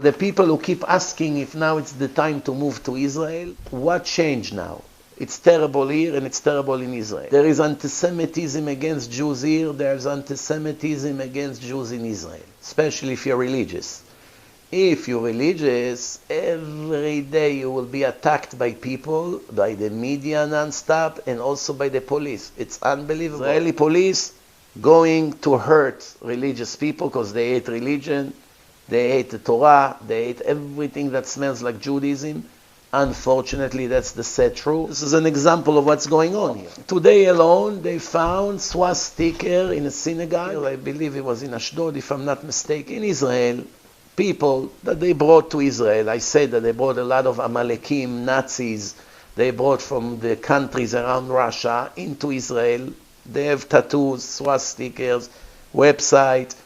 The people who keep asking if now it's the time to move to Israel, what changed now? It's terrible here and it's terrible in Israel. There is anti-Semitism against Jews here, there's anti-Semitism against Jews in Israel, especially if you're religious. If you're religious, every day you will be attacked by people, by the media non-stop, and also by the police. It's unbelievable. Israeli police going to hurt religious people because they hate religion, they hate the Torah, they hate everything that smells like Judaism. Unfortunately, that's the sad truth. This is an example of what's going on here. Today alone, they found swastika in a synagogue. I believe it was in Ashdod, if I'm not mistaken, in Israel. People that they brought to Israel. I said that they brought a lot of Amalekim, Nazis. They brought from the countries around Russia into Israel. They have tattoos, swastikas, website,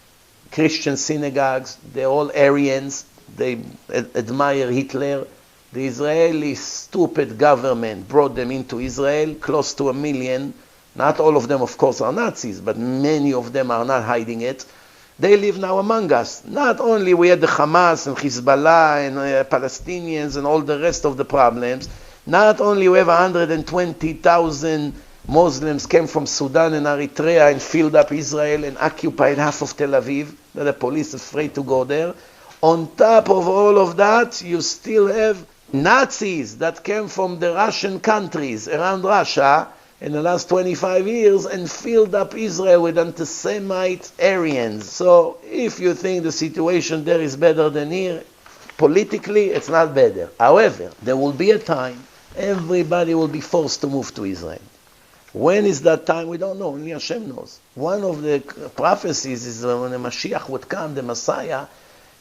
Christian synagogues. They're all Aryans. They admire Hitler. The Israeli stupid government brought them into Israel, close to 1 million. Not all of them, of course, are Nazis, but many of them are not hiding it. They live now among us. Not only we had the Hamas and Hezbollah and Palestinians and all the rest of the problems, not only we have 120,000 Muslims came from Sudan and Eritrea and filled up Israel and occupied half of Tel Aviv, that the police is afraid to go there. On top of all of that, you still have Nazis that came from the Russian countries around Russia in the last 25 years and filled up Israel with anti-Semite Aryans. So if you think the situation there is better than here, politically it's not better. However, there will be a time everybody will be forced to move to Israel. When is that time? We don't know. Only Hashem knows. One of the prophecies is when the Mashiach would come, the Messiah,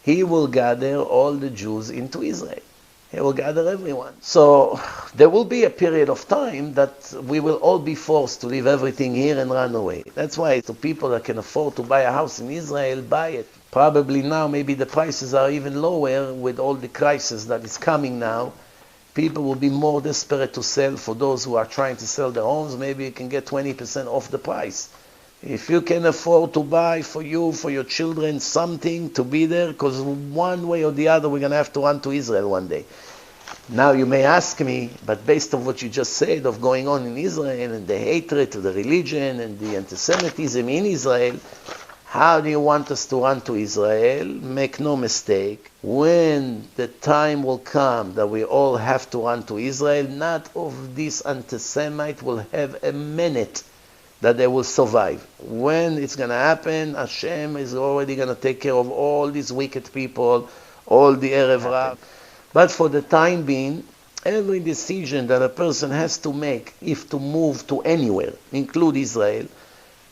he will gather all the Jews into Israel. He will gather everyone. So there will be a period of time that we will all be forced to leave everything here and run away. That's why the people that can afford to buy a house in Israel, buy it. Probably now maybe the prices are even lower with all the crisis that is coming now. People will be more desperate to sell. For those who are trying to sell their homes, maybe you can get 20% off the price. If you can afford to buy for you, for your children, something to be there, because one way or the other we're going to have to run to Israel one day. Now you may ask me, but based on what you just said of going on in Israel and the hatred to the religion and the anti-Semitism in Israel, how do you want us to run to Israel? Make no mistake, when the time will come that we all have to run to Israel, not of this anti-Semite will have a minute that they will survive. When it's going to happen, Hashem is already going to take care of all these wicked people, all the Erev Rav. But for the time being, every decision that a person has to make, if to move to anywhere, include Israel,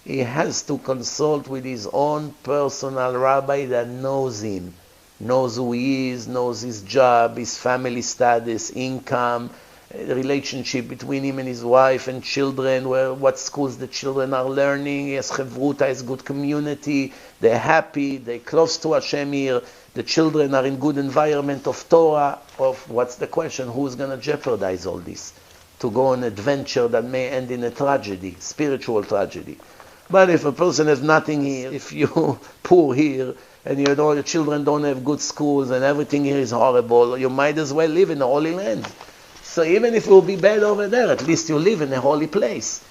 he has to consult with his own personal rabbi that knows him, knows who he is, knows his job, his family status, income, relationship between him and his wife and children, what schools the children are learning. He has chevruta, has good community, they're happy, they're close to Hashem here, the children are in good environment of Torah. Of what's the question? Who's going to jeopardize all this? To go on an adventure that may end in a tragedy, spiritual tragedy. But if a person has nothing here, if you're poor here, and your children don't have good schools and everything here is horrible, you might as well live in the Holy Land. So even if it will be bad over there, at least you live in a holy place.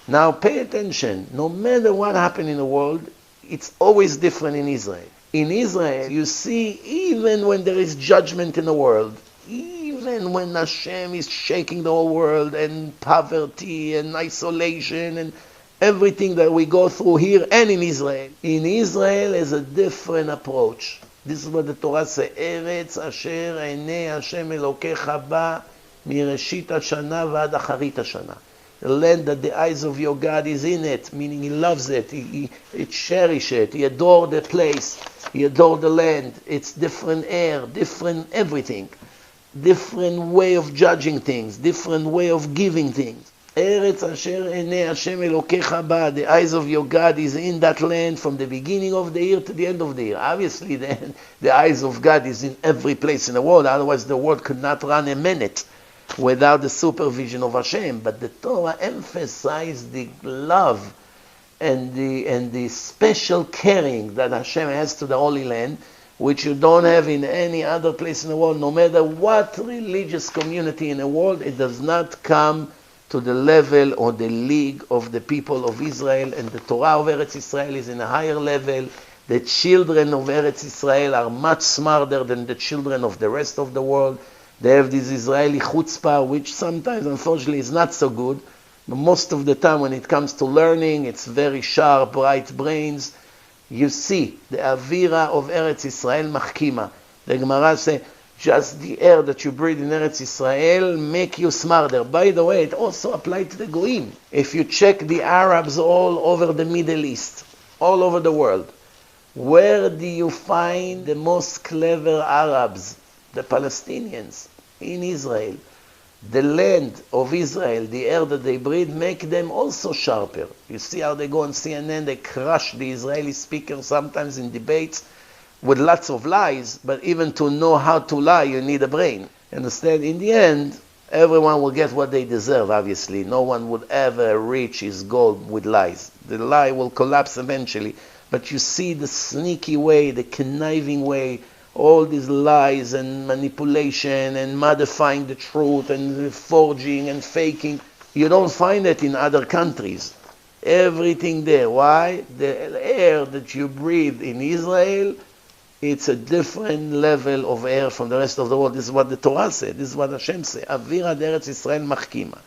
Now pay attention. No matter what happens in the world, it's always different in Israel. In Israel, you see, even when there is judgment in the world, even when Hashem is shaking the whole world, and poverty and isolation and everything that we go through here and in Israel is a different approach. This is what the Torah says, Eretz asher einei Hashem Elokecha ba mireshit hashana v'ad acharit hashana. The land that the eyes of your God is in it, meaning He loves it, He cherishes it, He adores the place, He adores the land. It's different air, different everything, different way of judging things, different way of giving things. Eretz asher einei Hashem Elokecha ba, the eyes of your God is in that land from the beginning of the year to the end of the year. Obviously, the eyes of God is in every place in the world, otherwise the world could not run a minute without the supervision of Hashem. But the Torah emphasized the love and the special caring that Hashem has to the Holy Land, which you don't have in any other place in the world. No matter what religious community in the world, it does not come to the level or the league of the people of Israel, and the Torah of Eretz Israel is in a higher level. The children of Eretz Israel are much smarter than the children of the rest of the world. They have this Israeli chutzpah, which sometimes, unfortunately, is not so good. But most of the time, when it comes to learning, it's very sharp, bright brains. You see, the Avira of Eretz Israel machkima. The Gemara says, just the air that you breathe in Eretz Israel make you smarter. By the way, it also applies to the Goyim. If you check the Arabs all over the Middle East, all over the world, where do you find the most clever Arabs? The Palestinians in Israel. The land of Israel, the air that they breathe, make them also sharper. You see how they go on CNN, they crush the Israeli speaker sometimes in debates with lots of lies, but even to know how to lie, you need a brain. Understand? In the end, everyone will get what they deserve, obviously. No one would ever reach his goal with lies. The lie will collapse eventually. But you see the sneaky way, the conniving way, all these lies and manipulation and modifying the truth and forging and faking. You don't find it in other countries. Everything there. Why? The air that you breathe in Israel, it's a different level of air from the rest of the world. This is what the Torah said. This is what Hashem said. Avira Eretz Israel machkima.